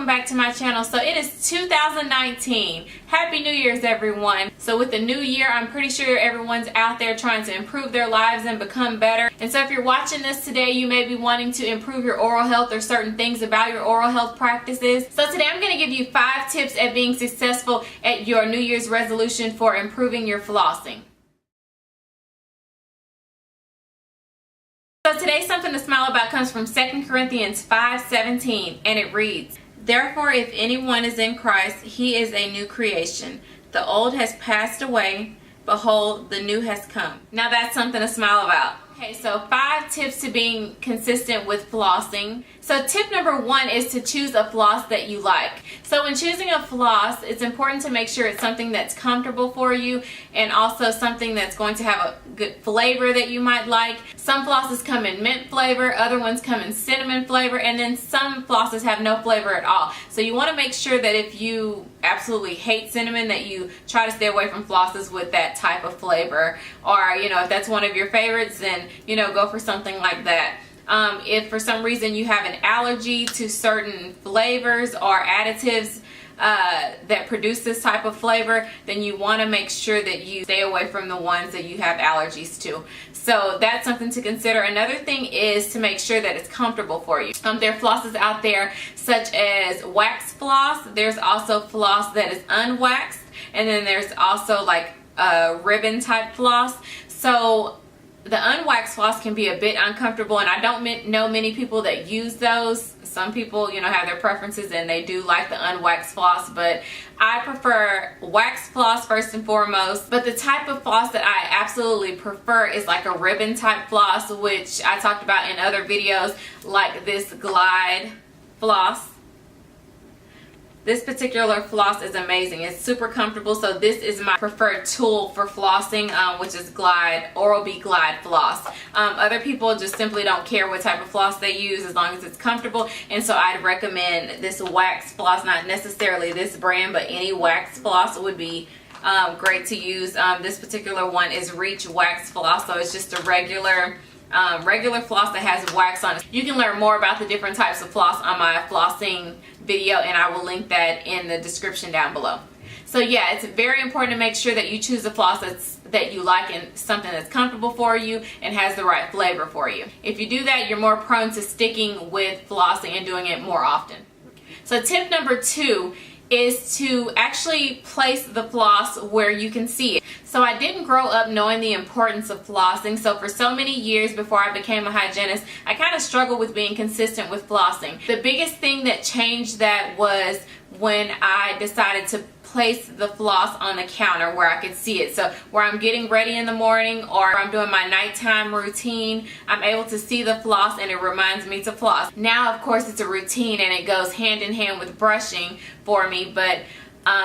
back to my channel. So it is 2019. Happy New Year's, everyone. So with the new year, I'm pretty sure everyone's out there trying to improve their lives and become better. And so if you're watching this today, you may be wanting to improve your oral health or certain things about your oral health practices. So today I'm going to give you 5 tips at being successful at your New Year's resolution for improving your flossing. So today's something to smile about comes from 2 Corinthians 5:17, and it reads, "Therefore, if anyone is in Christ, he is a new creation. The old has passed away. Behold, the new has come." Now that's something to smile about. Okay, so 5 tips to being consistent with flossing. So tip number 1 is to choose a floss that you like. So when choosing a floss, it's important to make sure it's something that's comfortable for you and also something that's going to have a good flavor that you might like. Some flosses come in mint flavor, other ones come in cinnamon flavor, and then some flosses have no flavor at all. So you want to make sure that if you absolutely hate cinnamon, that you try to stay away from flosses with that type of flavor. Or, if that's one of your favorites, then, go for something like that. If for some reason you have an allergy to certain flavors or additives that produce this type of flavor, then you want to make sure that you stay away from the ones that you have allergies to. So that's something to consider. Another thing is to make sure that it's comfortable for you. There are flosses out there such as wax floss. There's also floss that is unwaxed, and then there's also like a ribbon type floss. So the unwaxed floss can be a bit uncomfortable, and I don't know many people that use those. Some people, have their preferences and they do like the unwaxed floss, but I prefer wax floss first and foremost. But the type of floss that I absolutely prefer is like a ribbon type floss, which I talked about in other videos, like this Glide floss. This particular floss is amazing. It's super comfortable, so this is my preferred tool for flossing, which is Oral-B Glide floss. Other people just simply don't care what type of floss they use as long as it's comfortable, and so I'd recommend this wax floss, not necessarily this brand, but any wax floss would be great to use. This particular one is Reach Wax Floss, so it's just a regular floss that has wax on it. You can learn more about the different types of floss on my flossing video, and I will link that in the description down below. So yeah, it's very important to make sure that you choose a floss that you like and something that's comfortable for you and has the right flavor for you. If you do that, you're more prone to sticking with flossing and doing it more often. So tip number 2 is to actually place the floss where you can see it. So I didn't grow up knowing the importance of flossing, so for so many years before I became a hygienist, I kind of struggled with being consistent with flossing. The biggest thing that changed that was when I decided to place the floss on the counter where I could see it. So where I'm getting ready in the morning or I'm doing my nighttime routine, I'm able to see the floss and it reminds me to floss. Now, of course, it's a routine and it goes hand in hand with brushing for me, but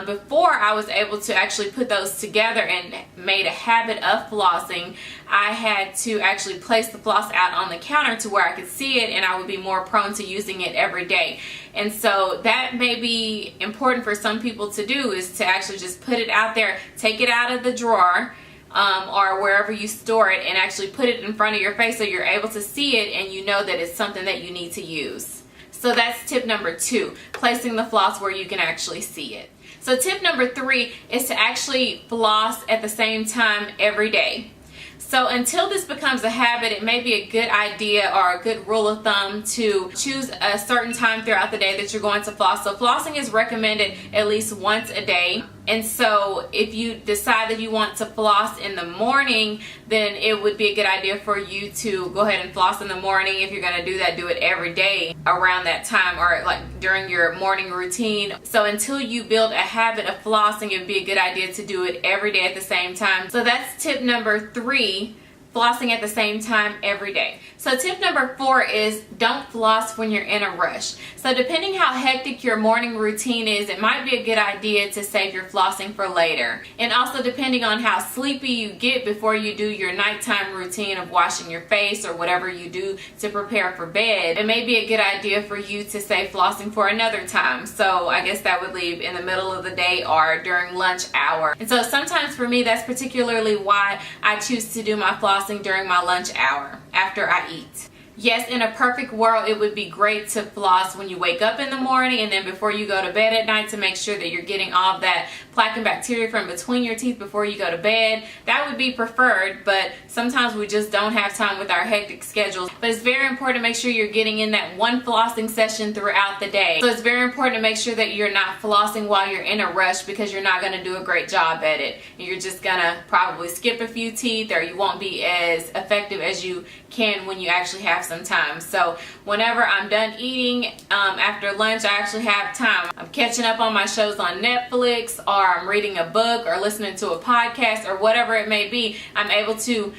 before I was able to actually put those together and made a habit of flossing, I had to actually place the floss out on the counter to where I could see it, and I would be more prone to using it every day. And so that may be important for some people to do, is to actually just put it out there, take it out of the drawer or wherever you store it, and actually put it in front of your face so you're able to see it and you know that it's something that you need to use. So that's tip number 2, placing the floss where you can actually see it. So tip number 3 is to actually floss at the same time every day. So until this becomes a habit, it may be a good idea or a good rule of thumb to choose a certain time throughout the day that you're going to floss. So flossing is recommended at least once a day. And so if you decide that you want to floss in the morning, then it would be a good idea for you to go ahead and floss in the morning. If you're going to do that, do it every day around that time or like during your morning routine. So until you build a habit of flossing, it would be a good idea to do it every day at the same time. So that's tip number 3. Flossing at the same time every day. So tip number 4 is don't floss when you're in a rush. So depending how hectic your morning routine is, it might be a good idea to save your flossing for later. And also depending on how sleepy you get before you do your nighttime routine of washing your face or whatever you do to prepare for bed, it may be a good idea for you to save flossing for another time. So I guess that would leave in the middle of the day or during lunch hour. And so sometimes for me, that's particularly why I choose to do my flossing during my lunch hour after I eat. Yes, in a perfect world, it would be great to floss when you wake up in the morning and then before you go to bed at night to make sure that you're getting all of that plaque and bacteria from between your teeth before you go to bed. That would be preferred, but sometimes we just don't have time with our hectic schedules. But it's very important to make sure you're getting in that one flossing session throughout the day. So it's very important to make sure that you're not flossing while you're in a rush, because you're not going to do a great job at it. You're just going to probably skip a few teeth, or you won't be as effective as you can when you actually have some time. So whenever I'm done eating, after lunch, I actually have time. I'm catching up on my shows on Netflix, or I'm reading a book, or listening to a podcast, or whatever it may be. I'm able to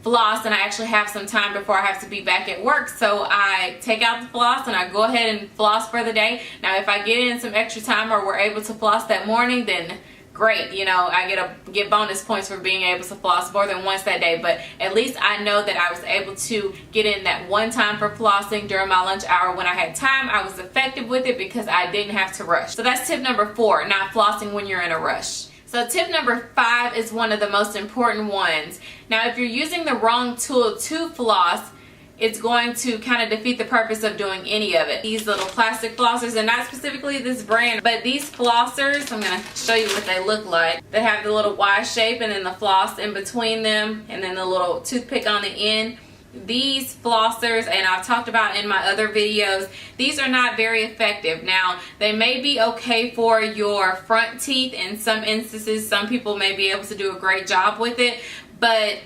floss, and I actually have some time before I have to be back at work. So I take out the floss and I go ahead and floss for the day. Now if I get in some extra time, or we're able to floss that morning, then great, you know, I get bonus points for being able to floss more than once that day. But at least I know that I was able to get in that one time for flossing during my lunch hour. When I had time, I was effective with it because I didn't have to rush. So that's tip number 4, not flossing when you're in a rush. So tip number 5 is one of the most important ones. Now if you're using the wrong tool to floss, it's going to kind of defeat the purpose of doing any of it. These little plastic flossers, and not specifically this brand, but these flossers, I'm going to show you what they look like. They have the little Y shape and then the floss in between them, and then the little toothpick on the end. These flossers, and I've talked about in my other videos, these are not very effective. Now they may be okay for your front teeth in some instances. Some people may be able to do a great job with it, but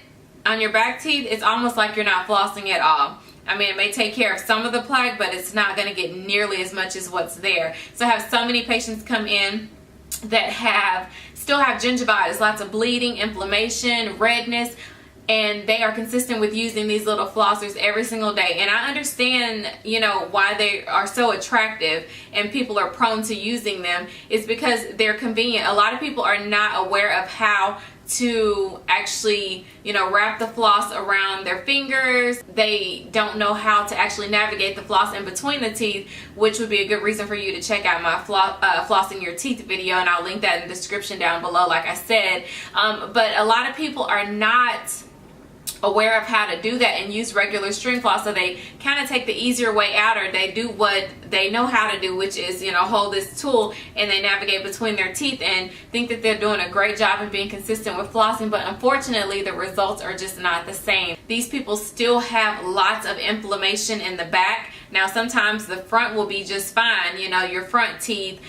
on your back teeth, it's almost like you're not flossing at all. I mean, it may take care of some of the plaque, but it's not going to get nearly as much as what's there. So I have so many patients come in that still have gingivitis, lots of bleeding, inflammation, redness, and they are consistent with using these little flossers every single day. And I understand, you know, why they are so attractive and people are prone to using them. It's because they're convenient. A lot of people are not aware of how to actually, you know, wrap the floss around their fingers. They don't know how to actually navigate the floss in between the teeth, which would be a good reason for you to check out my flossing your teeth video, and I'll link that in the description down below, like I said. But a lot of people are not aware of how to do that and use regular string floss, so they kind of take the easier way out, or they do what they know how to do, which is, you know, hold this tool and they navigate between their teeth and think that they're doing a great job of being consistent with flossing. But unfortunately the results are just not the same. These people still have lots of inflammation in the back. Now sometimes the front will be just fine, you know, your front teeth,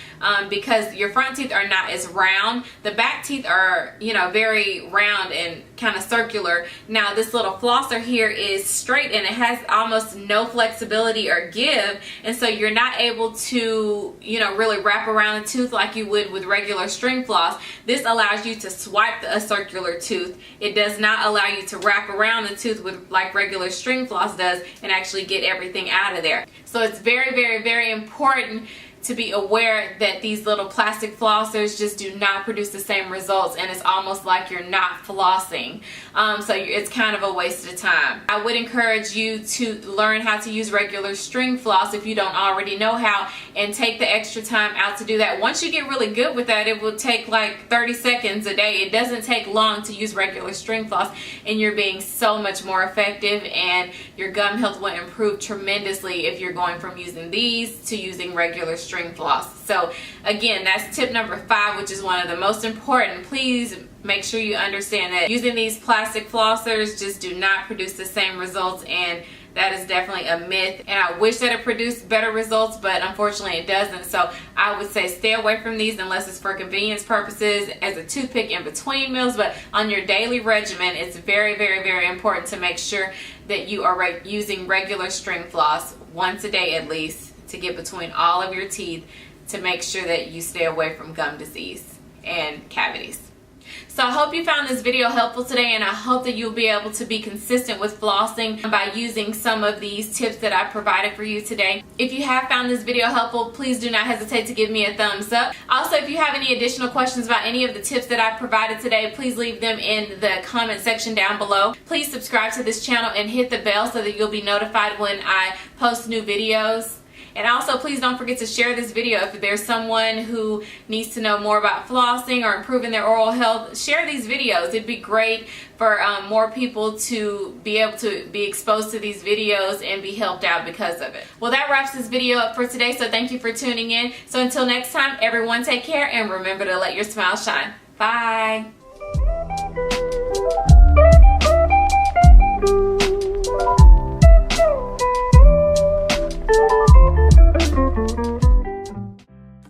because your front teeth are not as round. The back teeth are, you know, very round and kind of circular. Now this little flosser here is straight and it has almost no flexibility or give, and so you're not able to, you know, really wrap around the tooth like you would with regular string floss. This allows you to swipe a circular tooth. It does not allow you to wrap around the tooth with like regular string floss does and actually get everything out of there. So it's very, very, very important to be aware that these little plastic flossers just do not produce the same results, and it's almost like you're not flossing. So it's kind of a waste of time. I would encourage you to learn how to use regular string floss if you don't already know how, and take the extra time out to do that. Once you get really good with that, it will take like 30 seconds a day. It doesn't take long to use regular string floss, and you're being so much more effective, and your gum health will improve tremendously if you're going from using these to using regular string floss. So again, that's tip number 5, which is one of the most important. Please make sure you understand that using these plastic flossers just do not produce the same results, and that is definitely a myth. And I wish that it produced better results, but unfortunately it doesn't. So I would say stay away from these unless it's for convenience purposes, as a toothpick in between meals. But on your daily regimen, it's very, very, very important to make sure that you are using regular string floss once a day at least, to get between all of your teeth, to make sure that you stay away from gum disease and cavities. So I hope you found this video helpful today, and I hope that you'll be able to be consistent with flossing by using some of these tips that I provided for you today. If you have found this video helpful, please do not hesitate to give me a thumbs up. Also, if you have any additional questions about any of the tips that I provided today, please leave them in the comment section down below. Please subscribe to this channel and hit the bell so that you'll be notified when I post new videos. And also, please don't forget to share this video. If there's someone who needs to know more about flossing or improving their oral health, share these videos. It'd be great for more people to be able to be exposed to these videos and be helped out because of it. Well, that wraps this video up for today, so thank you for tuning in. So until next time, everyone, take care and remember to let your smile shine. Bye.